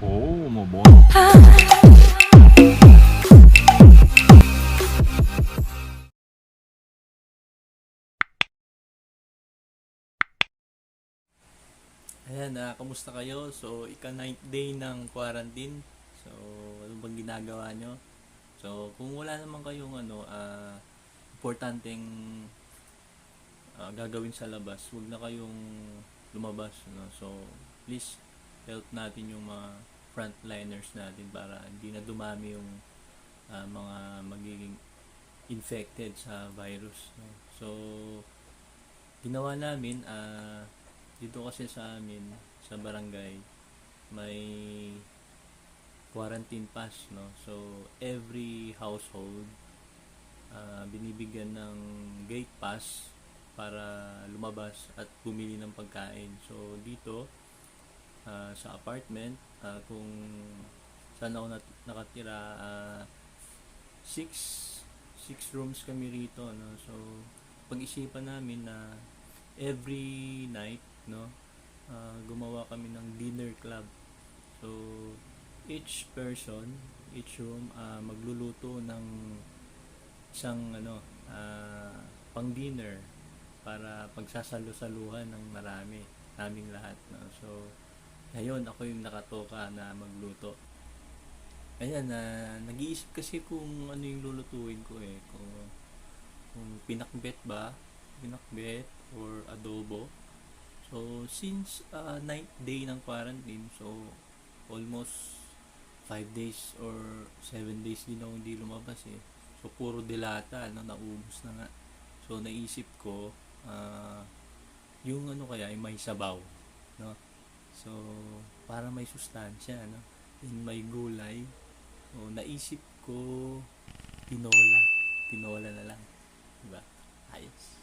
Oo, mabuo. Ayan, kamusta kayo? So, ika-9th day ng quarantine. So, ano bang ginagawa nyo? So, kung wala naman kayong importanteng gagawin sa labas, huwag na kayong lumabas. No? So, please help natin yung mga frontliners natin para hindi na dumami yung mga magiging infected sa virus. No? So, ginawa namin, dito kasi sa amin, sa barangay, may quarantine pass, no? So, every household, binibigyan ng gate pass para lumabas at bumili ng pagkain. So, dito, sa apartment, kung saan ako nakatira, six rooms kami rito, no? So, pag-isipan namin na every night, no, gumawa kami ng dinner club. So, each person, each room, magluluto ng isang pang dinner para pagsasalo-saluhan ng marami, naming lahat, no? So, ngayon ako yung nakatoka na magluto. Ayan, nag-iisip kasi kung ano yung lulutuin ko kung pinakbet or adobo. So, since 9th day ng quarantine, so almost 5 days or 7 days din ako hindi lumabas eh. So, puro dilata, naubos na nga. So, naisip ko, yung kaya, yung may sabaw, no? So, para may sustansya, no? And may gulay. So, naisip ko, tinola. Tinola na lang. Diba? Ayos.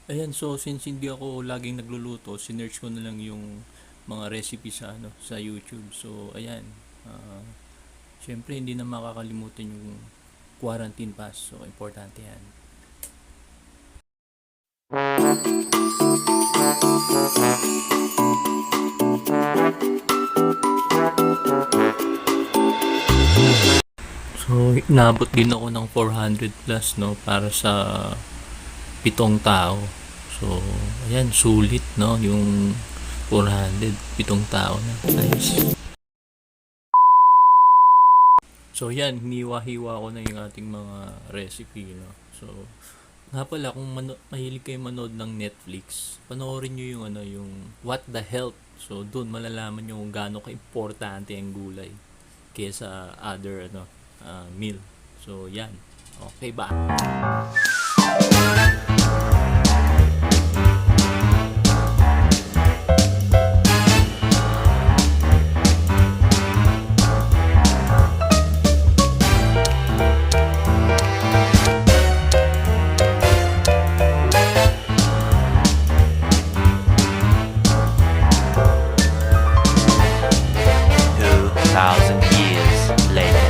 Ayan, so since hindi ako laging nagluluto, sinearch ko na lang yung mga recipe sa YouTube. So, ayan. Syempre, hindi na makakalimutan yung quarantine pass. So, importante yan. So, inabot din ako ng 400 plus, no, para sa 7 tao. So, ayan, sulit, no, yung 400, 7 tao na. Nice. So, yan, hiniwa-hiwa ko na yung ating mga recipe, no. So, nga pala, kung mahilig kayo manood ng Netflix, panoorin nyo yung What the Health. So, doon malalaman nyo kung gaano ka-importante ang gulay kaysa other meal. So, yan. Okay ba? Thousand years later.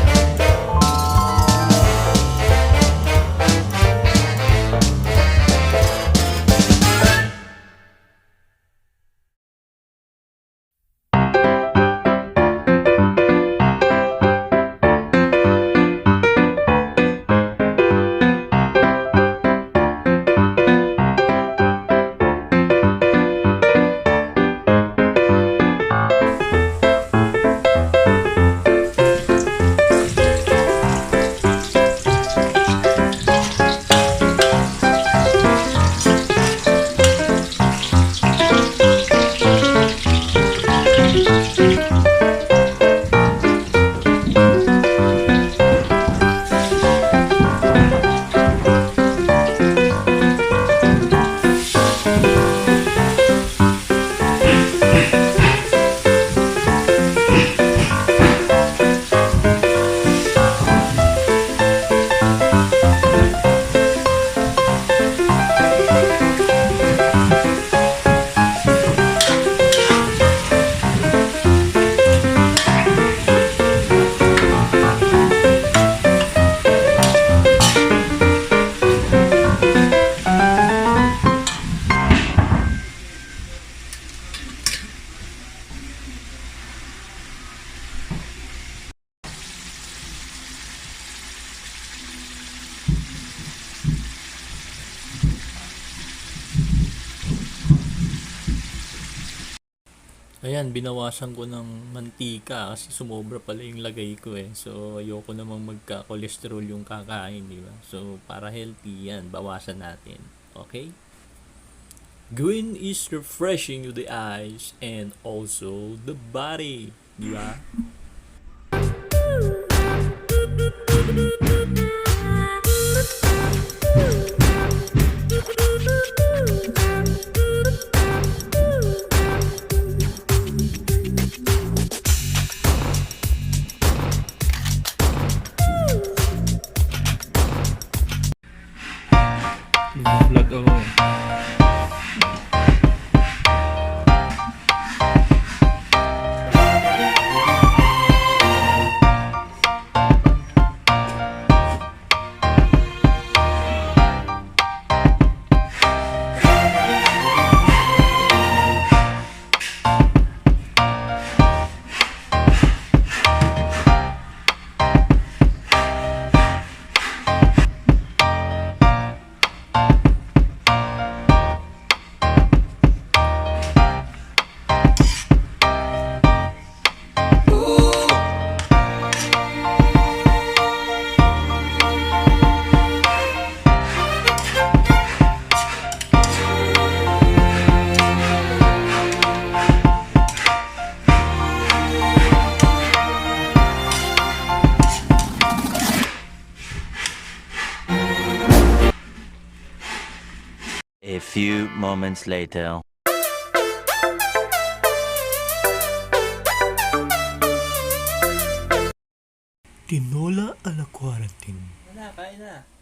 Ayan, binawasan ko ng mantika kasi sumobra pala yung lagay ko eh. So, ayoko namang magka-cholesterol yung kakain, di ba? So, para healthy yan, bawasan natin. Okay? Green is refreshing to the eyes and also the body, di ba? Vlog ako eh. A few moments later. Tinola a la quarantine. Wala, kain na.